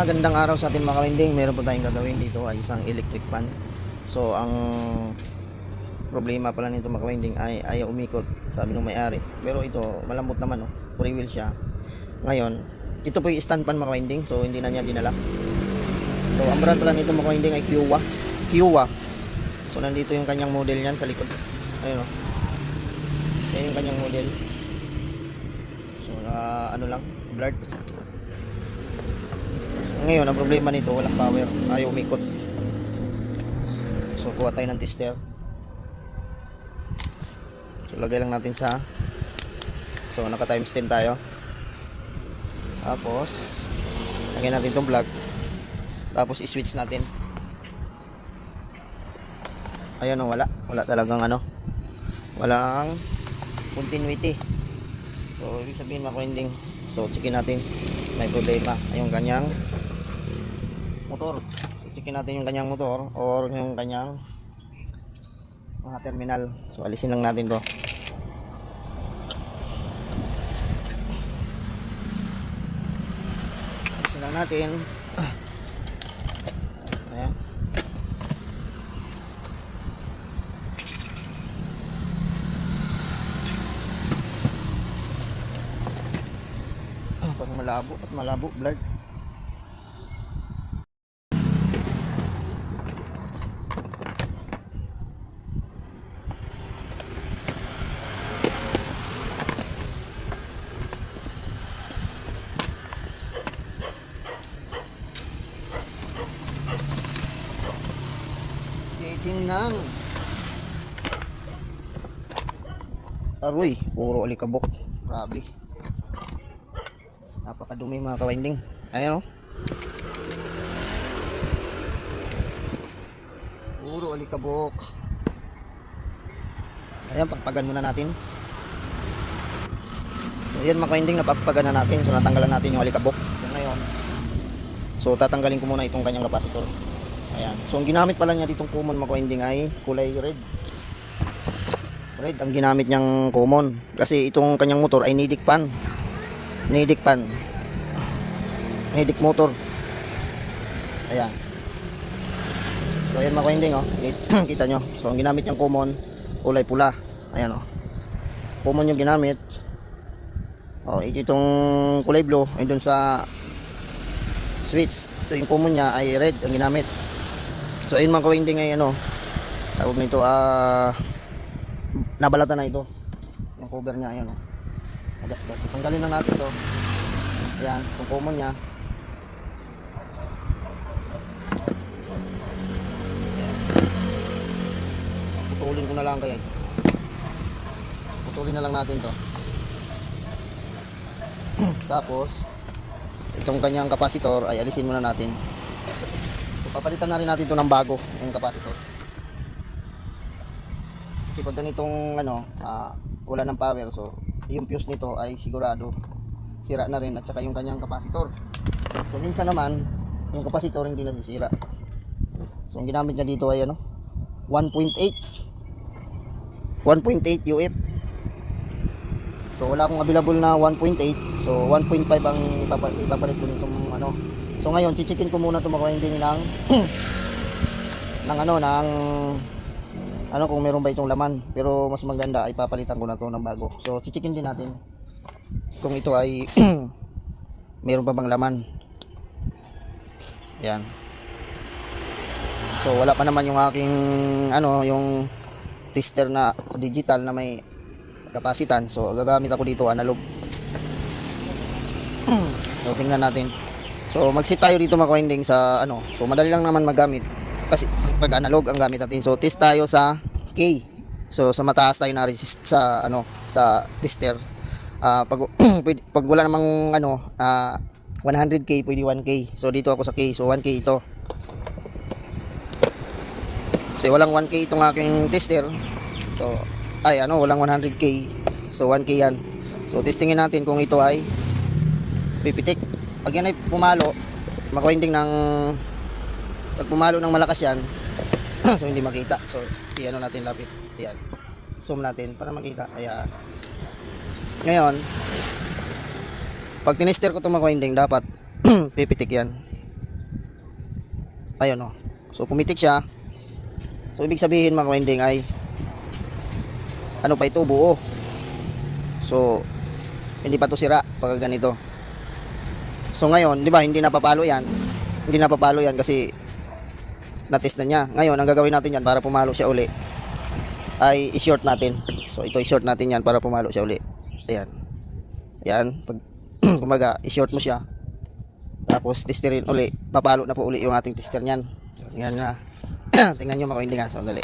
Magandang araw sa ating mga kawinding. Meron po tayong gagawin dito ay isang electric fan. So ang problema pala nito mga kawinding ay ayaw umikot, sabi ng may-ari. Pero ito malambot naman, oh. Free wheel siya. Ngayon, ito po yung stand fan mga kawinding. So hindi na niya dinala. So ang brand pala nito mga kawinding ay Kiowa. So nandito yung kanyang model niyan sa likod. Ayun, oh. Yan yung kanyang model. So ano lang, blurred. Ngayon, ang problema nito, walang power. Ayaw umikot. So, kuha tayo ng tester. So, lagay lang natin sa... So, naka times 10 tayo. Tapos, lagay natin itong plug. Tapos, i-switch natin. Ayan o, wala. Wala talagang ano. Walang continuity. So, ibig sabihin mga-winding. So, checkin natin. May problema. Ayun, kanyang motor. So, checkin natin yung kanyang motor or yung kanyang mga terminal. So alisin lang natin to. Alisin lang natin. Ayan. Parang malabo blurred. Tingnan. Aroy, puro alikabok. Grabe. Napakadumi mga kawinding. Ayan, oh. Puro alikabok. Ayan, pagpagan muna natin. So yan mga kawinding, napagpagan na natin. So natanggalan natin yung alikabok. So ngayon, so tatanggalin ko muna itong kanyang capacitor. Ayan. So ang ginamit pala niya ditong common mga kawinding ay kulay red. Red ang ginamit niyang common. Kasi itong kanyang motor ay Nidec fan. Nidec motor. Ayan. So ayan mga kawinding, oh. Kita nyo. So ang ginamit niyang common, kulay pula. Ayan, oh. Common yung ginamit. Oh, itong kulay blue ay dun sa switch. Ito yung common niya ay red ang ginamit. So ayun mga kawinding ay ano, tawag nito nabalatan na ito. Yung cover niya ayun, oh. Nagas-gas. Tanggalin na natin to. Ayan, yung common niya. Ayan. Putulin ko na lang kaya. Putulin na lang natin to. Tapos itong kanyang capacitor ay alisin muna natin. So papalitan na rin natin ito ng bago, yung capacitor. Kasi pag ganitong ano, wala ng power, so yung fuse nito ay sigurado sira na rin, at saka yung kanyang capacitor. So minsan naman yung capacitor hindi nasisira. So ang ginamit niya dito ay ano, 1.8 UF. So wala akong available na 1.8. So 1.5 ang ipapalit ko nitong ano. So ngayon chichikin ko muna itong mga-winding ng kung meron ba itong laman. Pero mas maganda ay papalitan ko na ito ng bago. So chichikin din natin kung ito ay meron pa bang laman. Yan. So wala pa naman yung aking yung tester na digital na may kapasitan. So gagamit ako dito analog. So tingnan natin. So mag-set tayo dito mga kawinding sa ano. So madali lang naman magamit kasi pag analog ang gamit natin. So test tayo sa K. So sa mataas tayo na resist sa sa tester. Pag wala namang 100K pwede 1K. So dito ako sa K. So 1K ito. So walang 1K itong aking tester. So walang 100K. So 1K yan. So testingin natin kung ito ay pipitik. Pag yan ay pumalo, makawinding pag pumalo ng malakas yan, so hindi makita. So iano natin lapit. Ayan. Zoom natin para makita. Ayan. Ngayon, pag tinester ko itong makawinding, dapat pipitik yan. Ayun o. So pumitik siya. So ibig sabihin mga ka-winding ay ano pa ito, buo. So hindi pa to sira pag ganito. So ngayon, di ba, hindi napapalo yan. Hindi napapalo yan kasi na-test na niya. Ngayon, ang gagawin natin yan para pumalo siya uli ay i-short natin. So ito i-short natin yan para pumalo siya uli. Ayan. Ayan. Pag kumaga, i-short mo siya. Tapos testerin uli. Papalo na po uli yung ating tester niyan. So, tingnan na. Tingnan nyo mga ka-winding ha. So dali.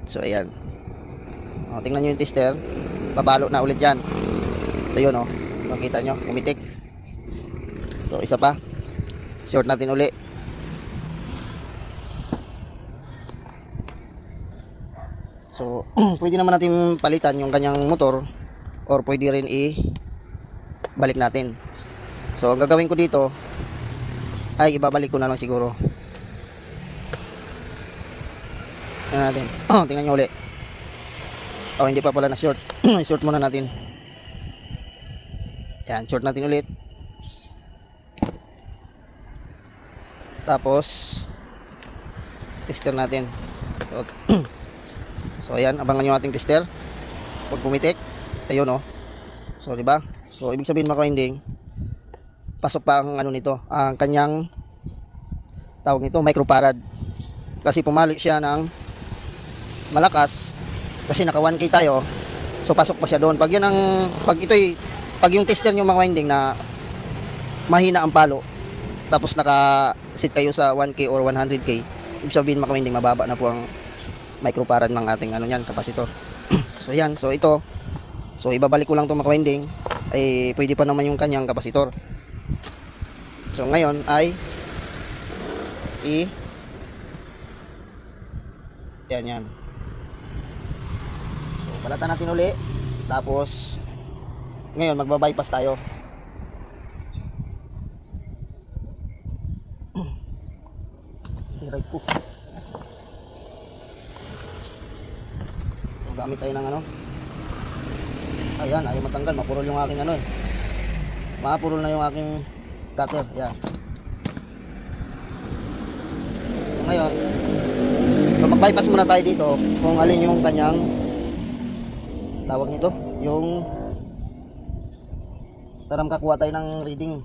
So ayan. O, tingnan nyo yung tester. Papalo na ulit yan. Ayun o. Makita nyo. Umitik. So isa pa. Short natin uli. So pwede naman natin palitan yung kanyang motor. Or pwede rin balik natin. So ang gagawin ko dito ay ibabalik ko na lang siguro. Tingnan natin. Tingnan nyo uli. Oh, hindi pa pala na short. Short muna natin. Yan, short natin ulit. Tapos tester natin. So ayan, abangan yung ating tester. Pag pumitik, ayun oh. So di ba? So ibig sabihin mga ka-winding, pasok pa ang ano nito, ang kanyang tawag nito, microfarad. Kasi pumalik siya ng malakas. Kasi naka 1K tayo. So pasok pa siya doon. Pag yung tester nyo mga winding na mahina ang palo, tapos naka-sit kayo sa 1K or 100K, ibig sabihin mga winding, mababa na po ang microfarad ng ating ano yan, kapasitor. So yan, so ito. So ibabalik ko lang itong mga winding, ay pwede pa naman yung kanyang kapasitor. So ngayon ay yan. Balatan natin uli. Tapos ngayon magba-bypass tayo. Right po. Gamit tayo ng ano. Ayan, ayaw matanggal. Mapurol yung aking ano eh. Mapurol na yung aking cutter. Ayan. So, ngayon, so mag-bypass muna tayo dito kung alin yung kanyang tawag nito, yung para makakuha tayo ng reading.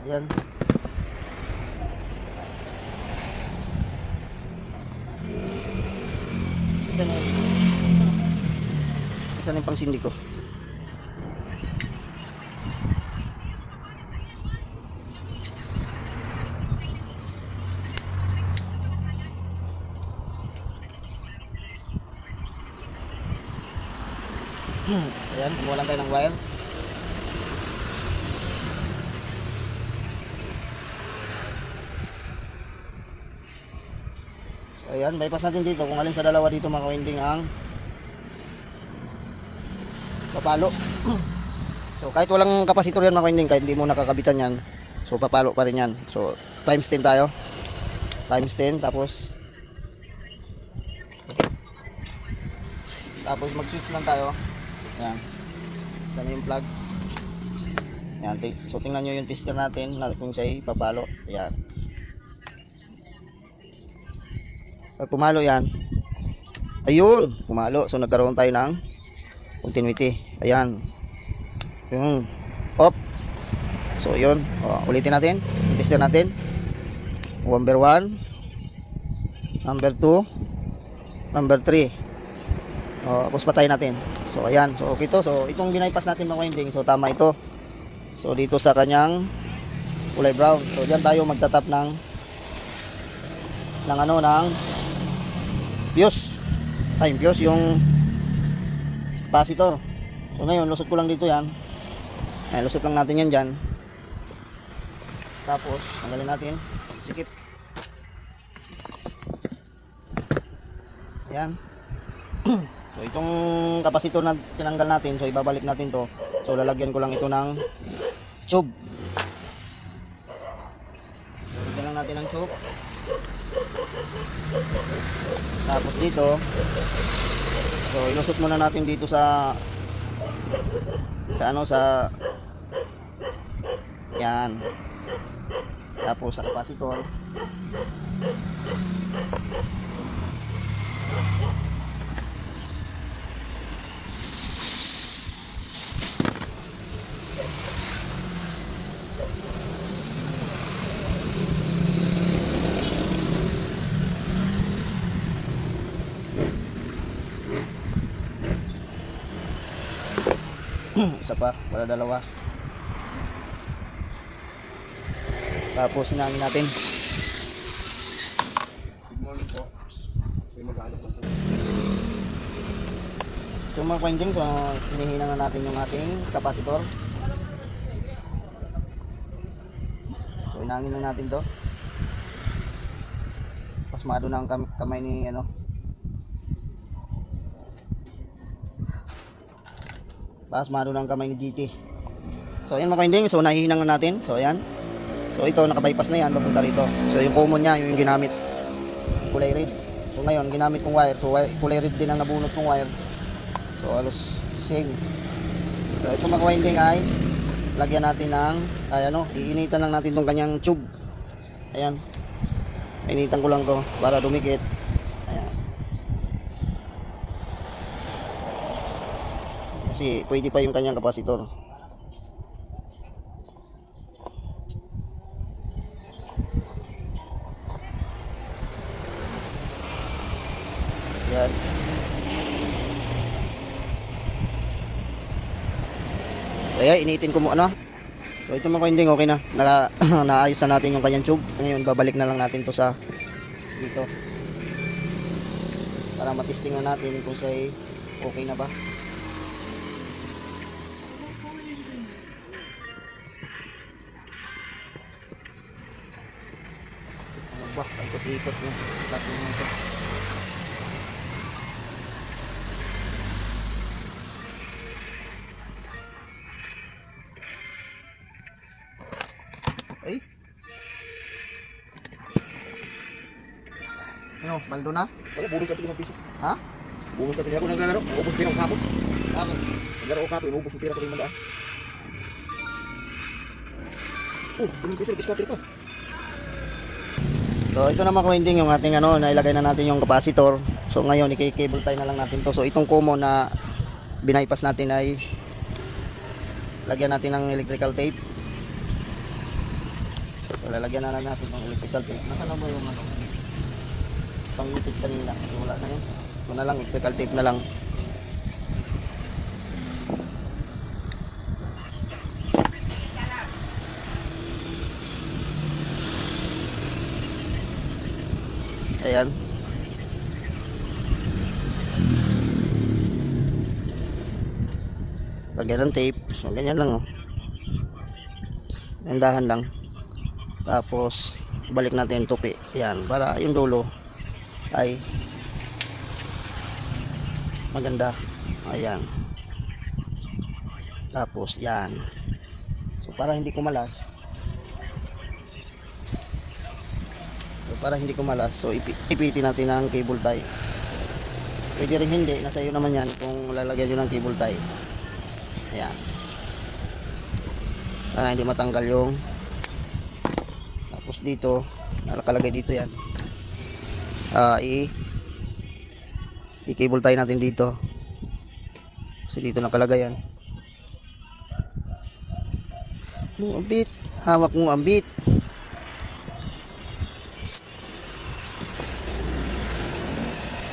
Ayan. Isa na yung pangsindi ko. Ayan, kumuha lang tayo ng wire. Ayan, bypass natin dito kung alin sa dalawa dito mga winding ang papalo. So kahit walang kapasitor yan mga winding, kahit hindi mo nakakabitan yan, so papalo pa rin yan. So times 10 tayo. Times 10, tapos mag-switch lang tayo. Ayan. Yan yung plug. Ayan. So tingnan nyo yung tester natin kung siya'y papalo. Ayan. Pag pumalo yan, ayun, pumalo. So nagkaroon tayo ng continuity. Ayan. Yung off. So yun. Ulitin natin. Yung tester natin. Number 1. Number 2. Number 3. Tapos patayin natin. So ayan, so okay to. So itong binaypass natin mga winding, so tama ito. So dito sa kanyang kulay brown. So diyan tayo magtatap ng fuse. Ay, fuse yung capacitor. So ngayon, lusot ko lang dito yan. Ay, lusot lang natin yan dyan. Tapos, tanggalin natin. Sikip. Ayan. So itong kapasitor na tinanggal natin, so ibabalik natin to. So lalagyan ko lang ito ng tube. Lagyan lang natin ng tube. Tapos dito, so ilusot muna natin dito sa sa ano sa yan. Tapos sa capacitor. Isa pa, wala dalawa. Tapos sinangin natin. Ito mga winding, so hinihina na natin yung ating capacitor. So inangin na natin to. Pasmado na ang kamay ni ano. Pasmado na ang kamay ni GT. So ayan mga winding, so nahihinang na natin. So ayan. So ito naka-bypass na yan papunta rito. So yung common niya, yung ginamit kulay red. So ngayon ginamit kong wire. So kulay red din ang nabunot kong wire. So halos same. So ito mga winding ay lagyan natin ng iinitan lang natin tong kanyang tube. Ayan. Initan ko lang to para dumikit. Ayan. Kasi pwede pa yung kanyang kapasitor. Yan. Kaya initin ko muna. So ito mga winding, okay na. Naayos na natin yung kanyang tube. Ngayon babalik na lang natin to sa dito. Para matesting na natin kung siya okay na ba. Ano ba? Ikot-ikot yung tatlo nito. Ay. Ano, baldo na? Wala, bonus natin 5 piso. Ha? Bonus natin ako naglalaro. Ubus pira ko kapon. Bakit? Naglaro ko kapon, ubus pira ko rin mandaan. Oh, 5 piso, discounter pa. So ito na mga winding yung ating nailagay na natin yung capacitor. So ngayon i-cable tie na lang natin to. So itong common na binaypass natin ay lagyan natin ng electrical tape. So lalagyan na lang natin ng electrical tape. Nasaan na ba yung pang-itik kanina? Wala na yun. Ito na lang, electrical tape na lang. Ayan. Lagyan ng tape. So ganyan lang, oh. Nandahan lang. Tapos balik natin tupi. Ayan, para yung dulo ay maganda. Ayan. Tapos yan. So para hindi kumalas. So ipitin natin ng cable tie. Pwede rin hindi, nasa iyo naman yan kung lalagyan nyo ng cable tie. Ayan. Para hindi matanggal yung. Tapos dito nakalagay dito yan. I-cable tie natin dito. Kasi dito nakalagay yan. Ambit. Hawak mo ambit.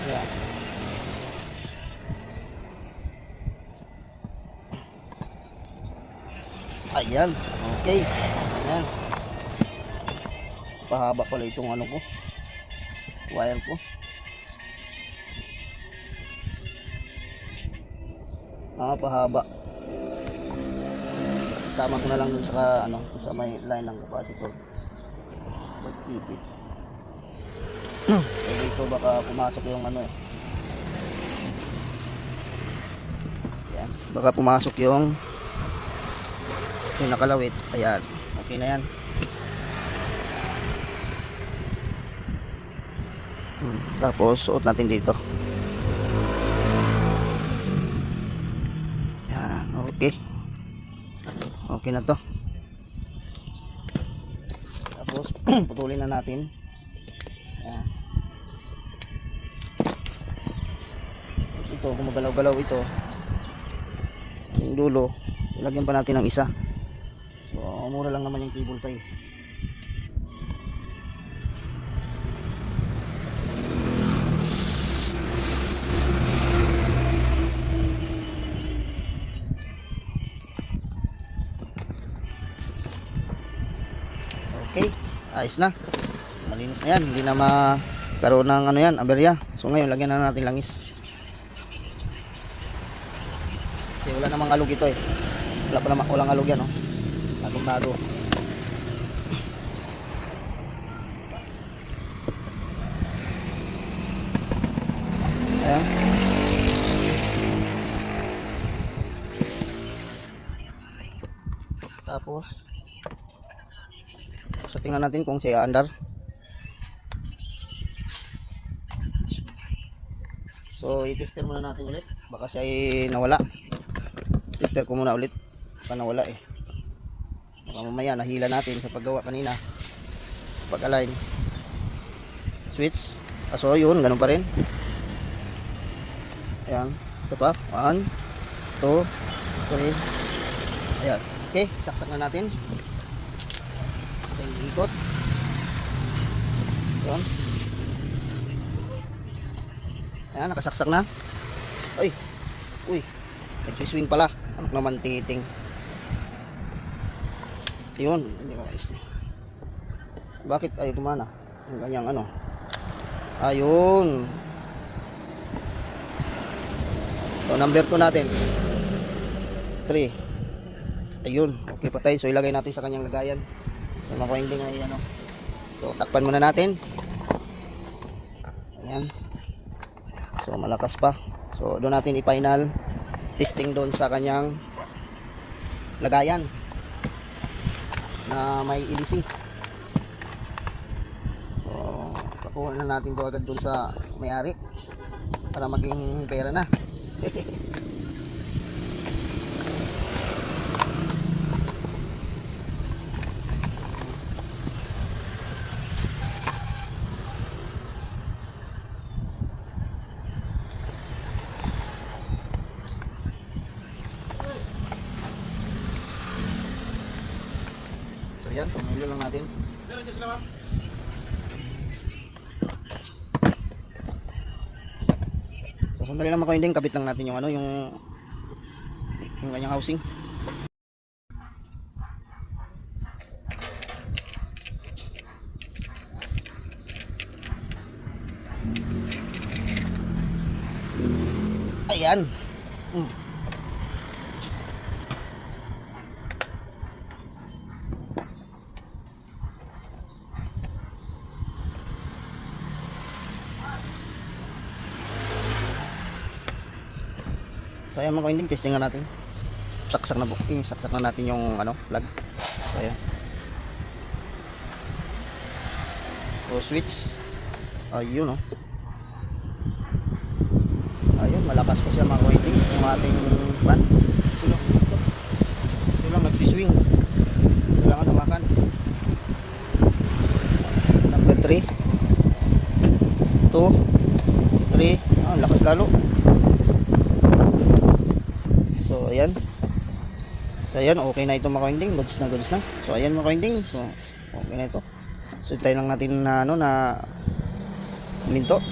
Ayan. Ayan. Okay. Ayan. Pahaba pala itong ko. Wire ko. Pahaba. Sama ko na lang dun sa sa may line ng capacitor. Pagpipit. So dito baka pumasok yung Ayan. Baka pumasok yung nakalawit. Ayan. Okay na yan. Tapos suot natin dito. Yan, okay. Okay na to. Tapos, putulin na natin. Ayan. Tapos ito, kung magalaw-galaw ito, yung dulo, lagyan pa natin ng isa. So, mura lang naman yung cable tie. Okay, ayos na. Malinis na yan. Hindi na magkaroon ng ano yan, aberya. So ngayon, lagyan na natin langis. Kasi wala namang alog ito eh. Wala pa naman, walang alog yan, oh. Bagong bago. Ayan. Tapos, so tingnan natin kung siya andar. So i-tester muna natin ulit. Baka siya ay nawala. Tester ko muna ulit. Baka nawala eh. Baka mamaya nahila natin sa paggawa kanina. Pag-align. Switch. So yun, ganun pa rin. Ayan. Ito pa. 1, 2, 3. Ayan. Okay, saksak na natin. Okay, ikot. Ayan. Ayan, nakasaksak na. Ay. Uy. Nag-swing pala. Ano naman titing. Yun. Hindi ko ayos. Bakit ayaw kumana? Yung ganyang ano. Ayun. So, number 2 natin. 3. Ayun. Okay pa tayo. So, ilagay natin sa kanyang lagayan. So, maka-winding ay ano. So, takpan muna natin. Ayan. So, malakas pa. So, doon natin i-final testing doon sa kanyang lagayan na may ilisi. So, pakuha na natin ito agad doon sa may-ari para maging pera na. So yan, pumulo lang natin. So sandali lang mga kabit lang natin yung ano, yung kanyang housing. Ayan. So ayan mga ka-winding, testing na natin. Saksak na natin yung ano, plug. So ayan. So switch. Ayun oh. Ayun, malakas pa siya mga ka-winding. Yung ating pan. Sulang nag-swing. Kailangan hawakan. Number 3. 2. 3. Lakas lalo. So ayan. So ayan, okay na ito mga ka-winding. Goods na. So ayan mga ka-winding. So okay na ito. So tayo lang natin na ano na minto.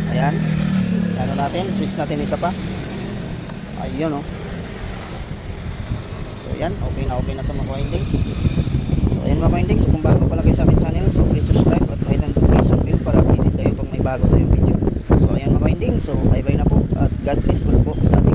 Ayan. Ano natin, switch natin isa pa. Ayun oh. So ayan, okay na ito mga ka-winding. So ayan mga ka-winding, so kung bago pala kayo sa akin channel, so please subscribe at hit ang notification bell para updated kayo pag may bago tayong video. So ayan mga ka-winding, so bye bye na po at God bless po sa ating